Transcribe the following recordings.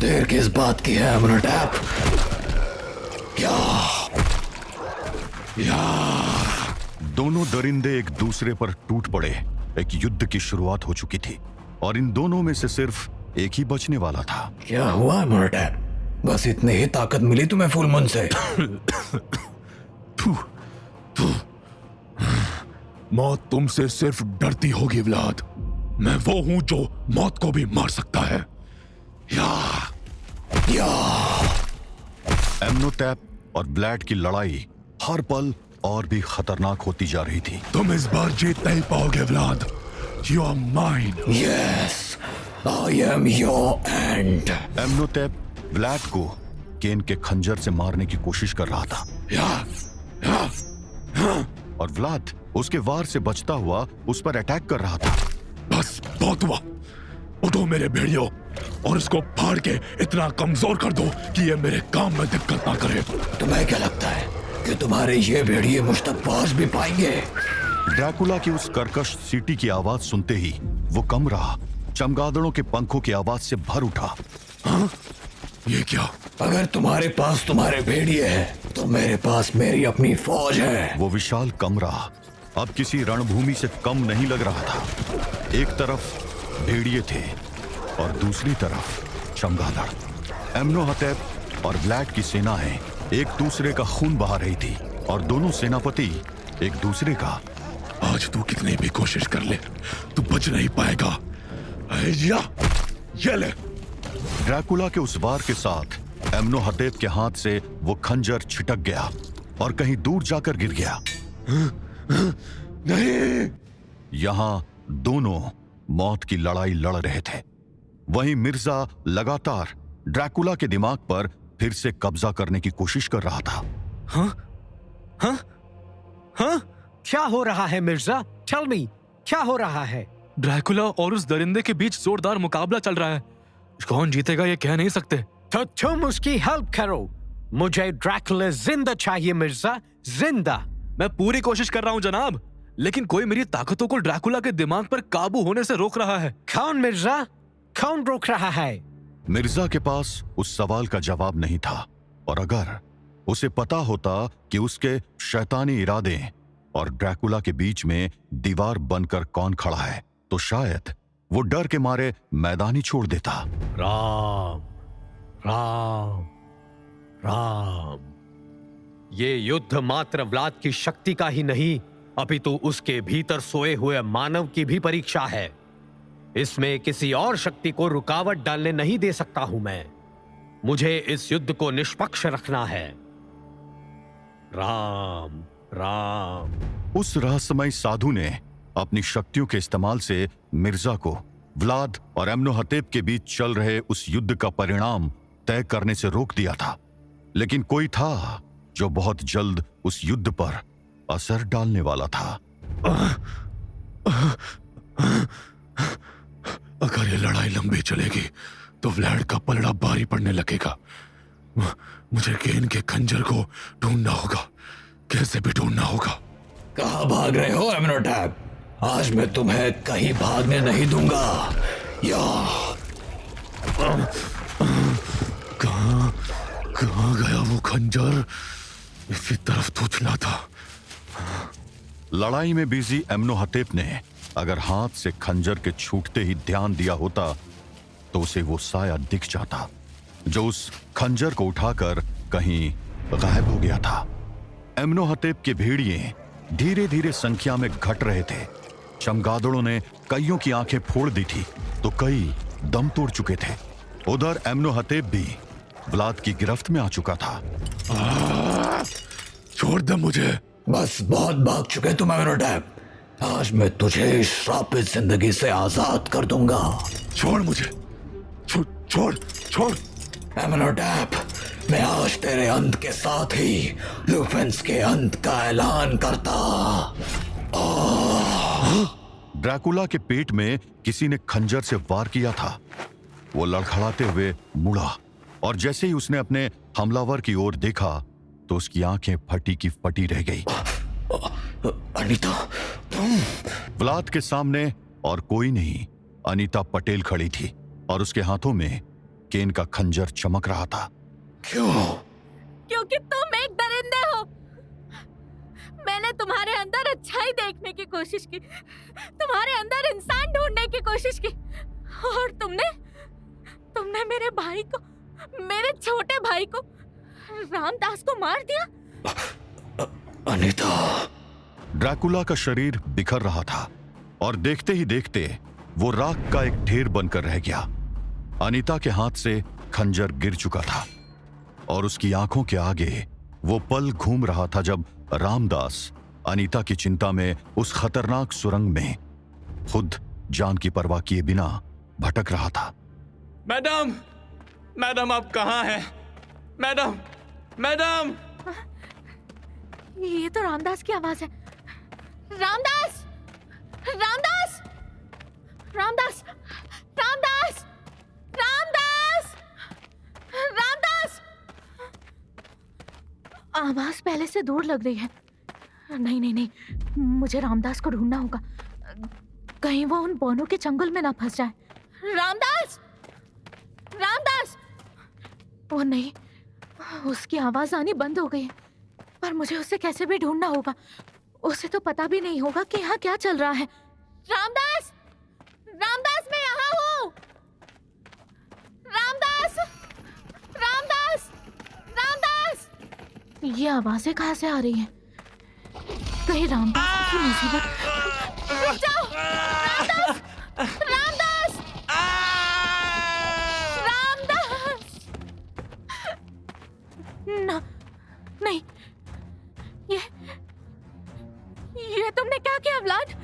देर किस बात की है अमनोटैप? क्या? दोनों दरिंदे एक दूसरे पर टूट पड़े। एक युद्ध की शुरुआत हो चुकी थी और इन दोनों में से सिर्फ एक ही बचने वाला था। क्या हुआ अमनोटैप? बस इतनी ही ताकत मिली तुम्हें फुल मून से? मौत तुमसे सिर्फ डरती होगी व्लाद। मैं वो हूं जो मौत को भी मार सकता है। एमनोटैप और व्लाड की लड़ाई हर पल और भी खतरनाक होती जा रही थी। तुम इस बार जीत नहीं पाओगे Vlad. You are mine. Yes, I am your end. एमनोटैप व्लाड को केन के खंजर से मारने की कोशिश कर रहा था और व्लाद उसके वार से बचता हुआ उस पर अटैक कर रहा था। बस बहुत हुआ। उठो मेरे भेड़ियों और इसको फाड़ के इतना कमजोर कर दो कि ये मेरे काम में दिक्कत ना करे। तुम्हें क्या लगता है कि तुम्हारे ये भेड़िए मुझ तक पहुंच भी पाएंगे? ड्रैकुला की उस कर्कश सीटी की आवाज सुनते ही वो कम रहा। चमगादड़ों के पंखों की आवाज से भर उठा। ये क्या? अगर तुम्हारे पास तुम्हारे भेड़िए हैं तो मेरे पास मेरी अपनी फौज है। वो विशाल कमरा अब किसी रणभूमि से कम नहीं लग रहा था। एक तरफ भेड़िए थे और दूसरी तरफ चमगादड़। एमनोहटेप और व्लाड की सेनाएं एक दूसरे का खून बहा रही थी और दोनों सेनापति एक दूसरे का। आज तू कितनी भी कोशिश कर ले, तू बच नहीं पाएगा। ये ले। ड्रैकुला के उस वार के साथ एमनोहटेप के हाथ से वो खंजर छिटक गया और कहीं दूर जाकर गिर गया। नहीं। यहां दोनों मौत की लड़ाई लड़ रहे थे। वहीं मिर्जा लगातार ड्रैकुला के दिमाग पर फिर से कब्जा करने की कोशिश कर रहा था। क्या हो रहा है मिर्जा? टेल मी, क्या हो रहा है? ड्रैकुला और उस दरिंदे के बीच जोरदार मुकाबला चल रहा है। कौन जीतेगा ये कह नहीं सकते। तो तुम उसकी हेल्प करो। मुझे ड्रैकुला जिंदा चाहिए मिर्जा, जिंदा। मैं पूरी कोशिश कर रहा हूँ जनाब, लेकिन कोई मेरी ताकतों को ड्रैकुला के दिमाग पर काबू होने से रोक रहा है। कौन मिर्जा? कौन रोक रहा है? मिर्जा के पास उस सवाल का जवाब नहीं था और अगर उसे पता होता कि उसके शैतानी इरादे और ड्रैकुला के बीच में दीवार बनकर कौन खड़ा है तो शायद वो डर के मारे मैदान ही छोड़ देता। राम राम राम। ये युद्ध मात्र व्लाद की शक्ति का ही नहीं, अपितु उसके भीतर सोए हुए मानव की भी परीक्षा है। इसमें किसी और शक्ति को रुकावट डालने नहीं दे सकता हूं मैं। मुझे इस युद्ध को निष्पक्ष रखना है। राम राम। उस रहस्यमय साधु ने अपनी शक्तियों के इस्तेमाल से मिर्जा को व्लाद और एमनोहटेप के बीच चल रहे उस युद्ध का परिणाम तय करने से रोक दिया था। लेकिन कोई था जो बहुत जल्द उस युद्ध पर असर डालने वाला था। अगर ये लड़ाई लंबी चलेगी तो व्लाड का पलड़ा भारी पड़ने लगेगा। मुझे केन के खंजर को ढूंढना होगा, कैसे भी ढूंढना होगा। कहाँ भाग रहे हो एमनोटैप? आज मैं तुम्हें कहीं भागने नहीं दूंगा। कहाँ गया वो खंजर? इसी तरफ तो चला था। लड़ाई में बिजी एमनोहटेप ने अगर हाथ से खंजर के छूटते ही ध्यान दिया होता तो उसे वो साया दिख जाता जो उस खंजर को उठाकर कहीं गायब हो गया था। एमनोहटेप के भेड़िए धीरे धीरे संख्या में घट रहे थे। चमगादड़ों ने कईयों की आंखें फोड़ दी थी तो कई दम तोड़ चुके थे। उधर एमनोहटेप भी व्लाद की गिरफ्त में आ चुका था। छोड़ दे मुझे। बस बहुत भाग चुके तुम एमनोटैप। आज मैं तुझे इस श्रापित जिंदगी से आजाद कर दूंगा। छोड़ मुझे। छोड़। एमनोटैप, मैं आज तेरे अंत के साथ ही लुफेंस के अंत का ऐलान करता। ड्रैकुला के पेट में किसी ने खंजर से वार किया था। वो लड़खड़ाते हुए मुड़ा और जैसे ही उसने अपने हमलावर की ओर देखा तो उसकी आंखें फटी की फटी रह गई। अनीता, तुम? व्लाद के सामने और कोई नहीं, अनीता पटेल खड़ी थी और उसके हाथों में केन का खंजर चमक रहा था। क्यों? क्योंकि तुम एक दरिंदे हो। मैंने तुम्हारे अंदर अच्छाई देखने की कोशिश की, तुम्हारे अंदर इंसान ढूंढने की कोशिश की, और तुमने मेरे भाई को, मेरे छोटे भाई को, रामदास को मार दिया। अनीता। ड्रैकुला का शरीर बिखर रहा था और देखते ही देखते वो राख का एक ढेर बनकर रह गया। अनीता के हाथ से खंजर गिर चुका था और उसकी आंखों के आगे वो पल घूम रहा था जब रामदास अनीता की चिंता में उस खतरनाक सुरंग में खुद जान की परवाह किए बिना भटक रहा था। मैडम, मैडम आप कहाँ हैं? Madam, madam. ये तो रामदास की आवाज है। रामदास! रामदास! रामदास! रामदास! रामदास! रामदास! आवाज पहले से दूर लग रही है। नहीं नहीं नहीं, मुझे रामदास को ढूंढना होगा, कहीं वो उन बोनों के चंगुल में ना फंस जाए। रामदास! रामदास! वो नहीं, उसकी आवाज आनी बंद हो गई है, पर मुझे उसे कैसे भी ढूंढना होगा। उसे तो पता भी नहीं होगा कि यहाँ क्या चल रहा है। रामदास! रामदास, मैं यहाँ हूँ। रामदास! रामदास! रामदास! ये आवाजें कहाँ से आ रही हैं? कहीं रामदास की मुसीबत। रुक जाओ! रामदास! रामदास! रामदास! ना, नहीं, ये तुमने क्या किया व्लाद?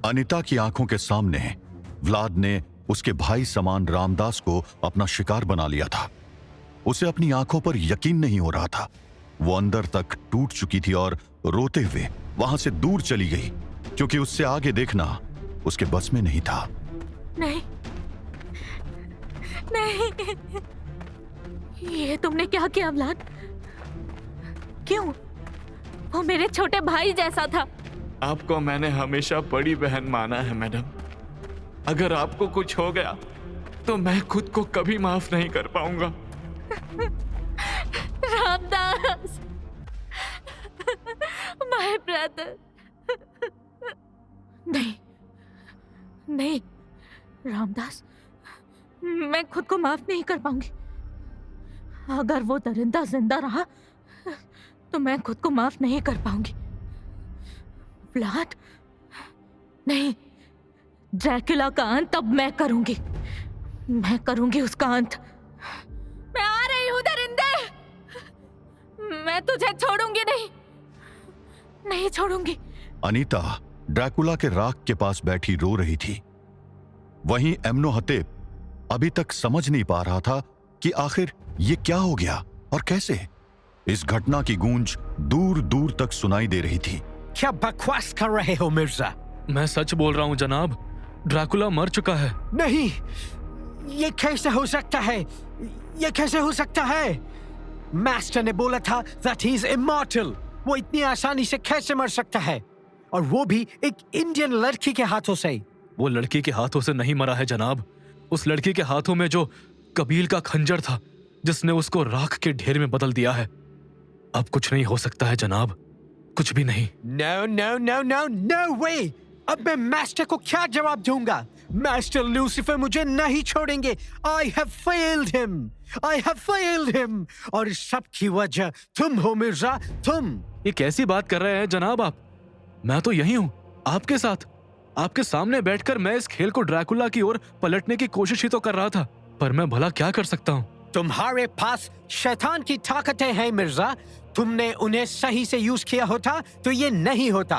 अनीता की आंखों के सामने व्लाद ने उसके भाई समान रामदास को अपना शिकार बना लिया था। उसे अपनी आंखों पर यकीन नहीं हो रहा था। वो अंदर तक टूट चुकी थी और रोते हुए वहां से दूर चली गई, क्योंकि उससे आगे देखना उसके बस में नहीं था। नहीं, नहीं, ये तुमने क्या किया व्लाद? क्यों? वो मेरे छोटे भाई जैसा था। आपको मैंने हमेशा बड़ी बहन माना है मैडम। अगर आपको कुछ हो गया तो मैं खुद को कभी माफ नहीं कर पाऊंगा। Ramdas, my brother. नहीं नहीं रामदास, मैं खुद को माफ नहीं कर पाऊंगी। अगर वो दरिंदा जिंदा रहा तो मैं खुद को माफ नहीं कर पाऊंगी। व्लाद, नहीं, ड्रैकुला का अंत अब मैं करूंगी। मैं करूंगी उसका अंत। मैं आ रही हूं दरिंदे। मैं तुझे छोड़ूंगी नहीं, नहीं छोड़ूंगी। अनीता ड्रैकुला के राख के पास बैठी रो रही थी। वहीं एम्नोहतेप अभी तक समझ नहीं पा रहा था कि आखिर ये क्या हो गया और कैसे। इस घटना की गूंज दूर दूर तक सुनाई दे रही थी। क्या बकवास कर रहे हो मिर्जा? मैं सच बोल रहा हूँ जनाब, ड्रैकुला मर चुका है। नहीं, ये कैसे हो सकता है? ये कैसे हो सकता है? मास्टर ने बोला था that he is immortal। वो इतनी आसानी से कैसे मर सकता है? और वो भी एक इंडियन लड़की के हाथों से। वो लड़की के हाथों से नहीं मरा है जनाब। उस लड़की के हाथों में जो कबील का खंजर था, जिसने उसको राख के ढेर में बदल दिया है। अब कुछ नहीं हो सकता है जनाब, कुछ भी नहीं। No no no no no way. अब मैं मास्टर को क्या जवाब दूंगा? मास्टर लूसीफर मुझे नहीं छोड़ेंगे। I have failed him। I have failed him। और इस सब की वजह तुम हो मिर्जा, तुम। ये कैसी बात कर रहे हैं जनाब आप? मैं तो यही हूँ, आपके साथ, आपके सामने बैठकर मैं इस खेल को ड्रैकुला की ओर पलटने की कोशिश ही तो कर रहा था, पर मैं भला क्या कर सकता हूँ? तुम्हारे पास शैतान की ताकतें हैं मिर्जा। तुमने उन्हें सही से यूज किया होता तो ये नहीं होता।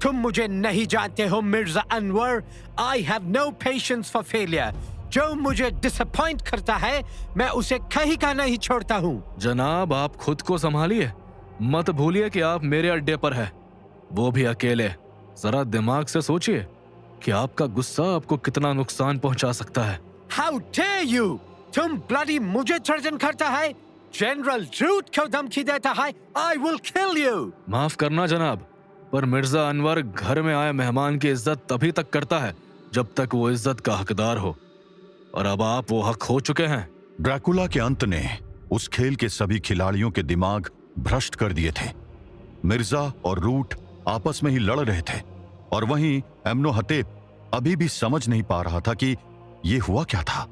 तुम मुझे नहीं जानते हो Mirza Anwar. I have no patience for failure। जो मुझे डिसअपॉइंट करता है मैं उसे कहीं का नहीं छोड़ता हूँ। जनाब आप खुद को संभालिए, मत भूलिए कि आप मेरे अड्डे पर हैं, वो भी अकेले। जरा दिमाग से सोचिए कि आपका गुस्सा आपको कितना नुकसान पहुंचा सकता है। How dare you! तुम ब्लडी मुझे सर्जन करता है, जनरल ड्रूट को धमकी देता है। I will kill you। माफ करना जनाब, पर मिर्जा अनवर घर में आए मेहमान की इज्जत तभी तक करता है जब तक वो इज्जत का हकदार हो, और अब आप वो हक खो चुके हैं। ड्रैकुला के अंत ने उस खेल के सभी खिलाड़ियों के दिमाग भ्रष्ट कर दिए थे। मिर्जा और रूट आपस में ही लड़ रहे थे और वहीं एम्नोहतेप अभी भी समझ नहीं पा रहा था कि यह हुआ क्या था।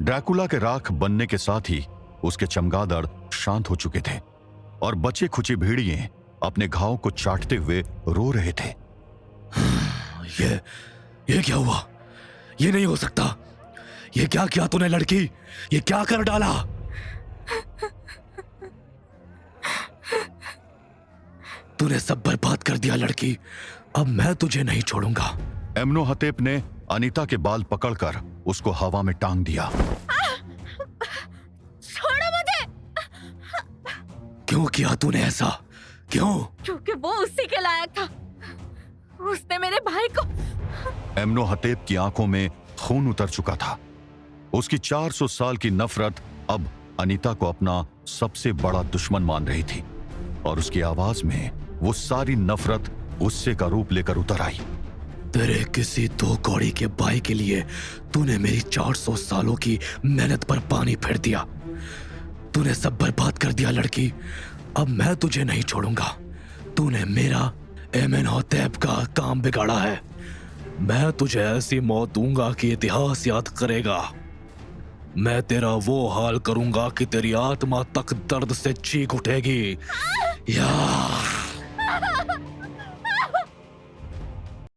ड्रैकुला के राख बनने के साथ ही उसके चमगादड़ शांत हो चुके थे और बचे खुचे भेड़िए अपने घाव को चाटते हुए रो रहे थे। ये क्या हुआ? ये नहीं हो सकता। ये क्या किया तूने लड़की? ये क्या कर डाला? तूने सब बर्बाद कर दिया लड़की। अब मैं तुझे नहीं छोड़ूंगा। एम्नोहतेप ने अनीता के बाल पकड़कर उसको हवा में टांग दिया। छोड़ो मुझे। क्यों किया तूने ऐसा? क्यों? क्योंकि वो उसी के लायक था। उसने मेरे भाई को। एम्नोहतेप की आंखों में खून उतर चुका था। उसकी 400 साल की नफरत अब अनीता को अपना सबसे बड़ा दुश्मन मान रही थी और उसकी आवाज में वो सारी नफरत गुस्से का रूप लेकर उतर आई। तेरे किसी दो कौड़ी के भाई के लिए तूने मेरी 400 सालों की मेहनत पर पानी फेर दिया। तूने सब बर्बाद कर दिया लड़की। अब मैं तुझे नहीं छोड़ूंगा। तूने मेरा एमेनहोतेप का काम बिगाड़ा है। मैं तुझे ऐसी मौत दूंगा कि इतिहास याद करेगा। मैं तेरा वो हाल करूंगा कि तेरी आत्मा तक दर्द से चीख उठेगी। या